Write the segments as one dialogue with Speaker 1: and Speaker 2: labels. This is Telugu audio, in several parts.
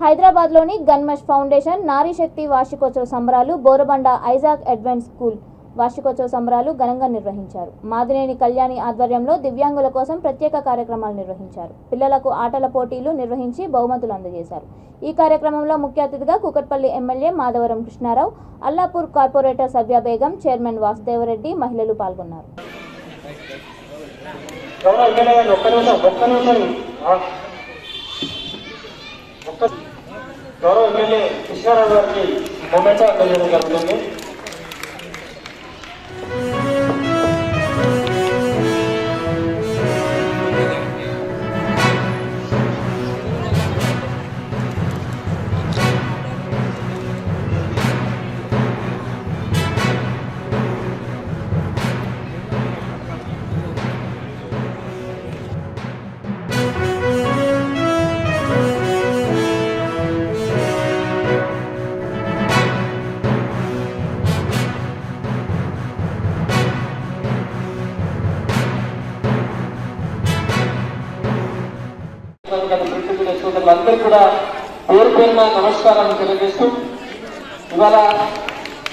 Speaker 1: హైదరాబాద్లోని గన్మష్ ఫౌండేషన్ నారీ శక్తి వార్షికోత్సవ సంబరాలు బోరబండ ఐజాక్ అడ్వెంట్ స్కూల్ వార్షికోత్సవ సంబరాలు ఘనంగా నిర్వహించారు. మాదినేని కళ్యాణి ఆధ్వర్యంలో దివ్యాంగుల కోసం ప్రత్యేక కార్యక్రమాలు నిర్వహించారు. పిల్లలకు ఆటల పోటీలు నిర్వహించి బహుమతులు అందజేశారు. ఈ కార్యక్రమంలో ముఖ్య అతిథిగా కూకట్పల్లి ఎమ్మెల్యే మాధవరం కృష్ణారావు, అల్లాపూర్ కార్పొరేటర్ సవ్య బేగం, చైర్మన్ వాసుదేవరెడ్డి మహిళలు పాల్గొన్నారు.
Speaker 2: గౌరవ ఎమ్మెల్యే కృష్ణారావు గారికి మొమెంటో అందజేయడం జరుగుతుంది. అందరూ కూడా పేరు పేరున నమస్కారాలు తెలియజేస్తూ ఇవాళ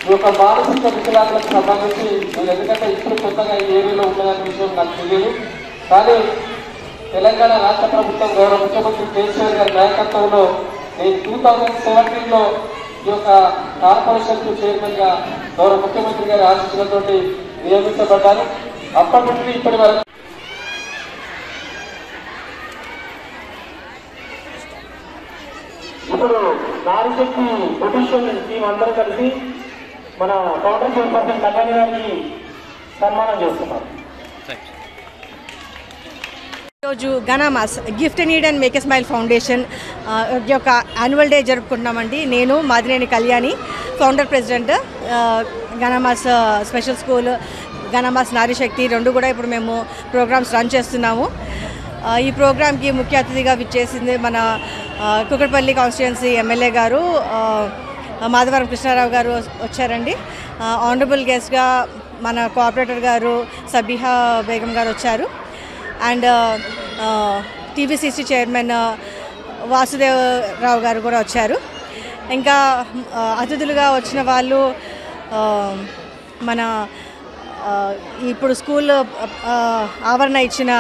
Speaker 2: ఈ యొక్క మానసిక వికలాంగులకు సంబంధించి నేను ఎందుకంటే ఇప్పుడు కొత్తగా ఈ ఏరియాలో ఉన్నదనే విషయం నాకు తెలియదు. కానీ తెలంగాణ రాష్ట్ర ప్రభుత్వం గౌరవ ముఖ్యమంత్రి కేసీఆర్ గారి నాయకత్వంలో నేను 2017లో ఈ యొక్క కార్పొరేషన్కు చైర్మన్గా గౌరవ ముఖ్యమంత్రి గారి ఆశీస్సులతో నియమించబడ్డాను. అప్పటి నుండి ఇప్పటి వరకు ఇప్పుడు నారీ శక్తి పొజిషన్ టీం అందరూ కలిసి మన కౌంటర్ చైర్పర్సన్ కళ్యాణి గారికి సన్మానం చేస్తున్నారు.
Speaker 3: ఈరోజు Ganamas gift need and make a smile foundation యొక్క యాన్యువల్ డే జరుపుకుంటున్నామండి. నేను Madineni Kalyani, founder president, Ganamas special school, Ganamas Nari Shakti రెండు కూడా ఇప్పుడు మేము ప్రోగ్రామ్స్ రన్ చేస్తున్నాము. ఈ ప్రోగ్రామ్కి ముఖ్య అతిథిగా విచ్చేసింది మన కూకట్పల్లి కాన్స్టిట్యుయెన్సీ ఎమ్మెల్యే గారు మాధవరం కృష్ణారావు గారు వచ్చారండి. ఆనరబుల్ గెస్ట్గా మన కోఆపరేటర్ గారు సబిహా బేగం గారు వచ్చారు. అండ్ టీవీసీసీ చైర్మన్ వాసుదేవరావు గారు కూడా వచ్చారు. ఇంకా అతిథులుగా వచ్చిన వాళ్ళు మన ఇప్పుడు స్కూల్ ఆవరణ ఇచ్చిన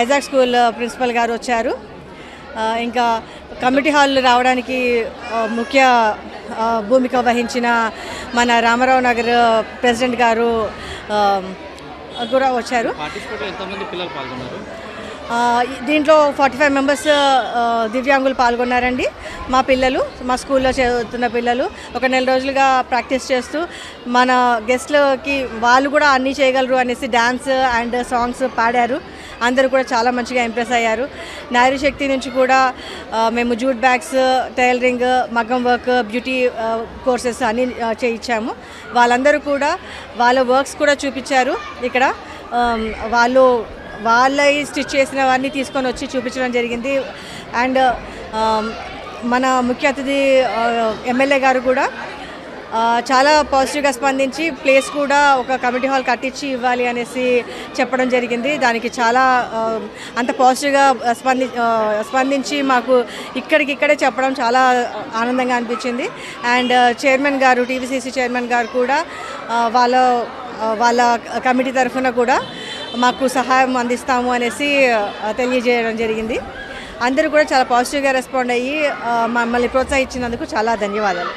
Speaker 3: ఐజాక్ స్కూల్ ప్రిన్సిపల్ గారు వచ్చారు. ఇంకా కమ్యూనిటీ హాల్ రావడానికి ముఖ్య భూమిక వహించిన మన రామారావు నగర్ ప్రెసిడెంట్ గారు కూడా వచ్చారు. దీంట్లో 45 మెంబర్స్ దివ్యాంగులు పాల్గొన్నారండి. మా పిల్లలు, మా స్కూల్లో చదువుతున్న పిల్లలు ఒక నెల రోజులుగా ప్రాక్టీస్ చేస్తూ మన గెస్ట్లకి వాళ్ళు కూడా అన్నీ చేయగలరు అనేసి డ్యాన్స్ అండ్ సాంగ్స్ పాడారు. అందరూ కూడా చాలా మంచిగా ఇంప్రెస్ అయ్యారు. నారీ శక్తి నుంచి కూడా మేము జూట్ బ్యాగ్స్, టైలరింగ్, మగ్గం వర్క్, బ్యూటీ కోర్సెస్ అన్నీ చేయించాము. వాళ్ళందరూ కూడా వాళ్ళ వర్క్స్ కూడా చూపించారు. ఇక్కడ వాళ్ళు వాళ్ళ స్టిచ్ చేసినవన్నీ తీసుకొని వచ్చి చూపించడం జరిగింది. అండ్ మన ముఖ్య అతిథి ఎమ్మెల్యే గారు కూడా చాలా పాజిటివ్గా స్పందించి ప్లేస్ కూడా ఒక కమ్యూనిటీ హాల్ కట్టించి ఇవ్వాలి అనేసి చెప్పడం జరిగింది. దానికి చాలా అంత పాజిటివ్గా స్పందించి మాకు ఇక్కడికిక్కడే చెప్పడం చాలా ఆనందంగా అనిపించింది. అండ్ చైర్మన్ గారు, టీవీసీసీ చైర్మన్ గారు కూడా వాళ్ళ కమిటీ తరఫున కూడా మాకు సహాయం అందిస్తాము అనేసి తెలియజేయడం జరిగింది. అందరూ కూడా చాలా పాజిటివ్గా రెస్పాండ్ అయ్యి మమ్మల్ని ప్రోత్సహించినందుకు చాలా ధన్యవాదాలు.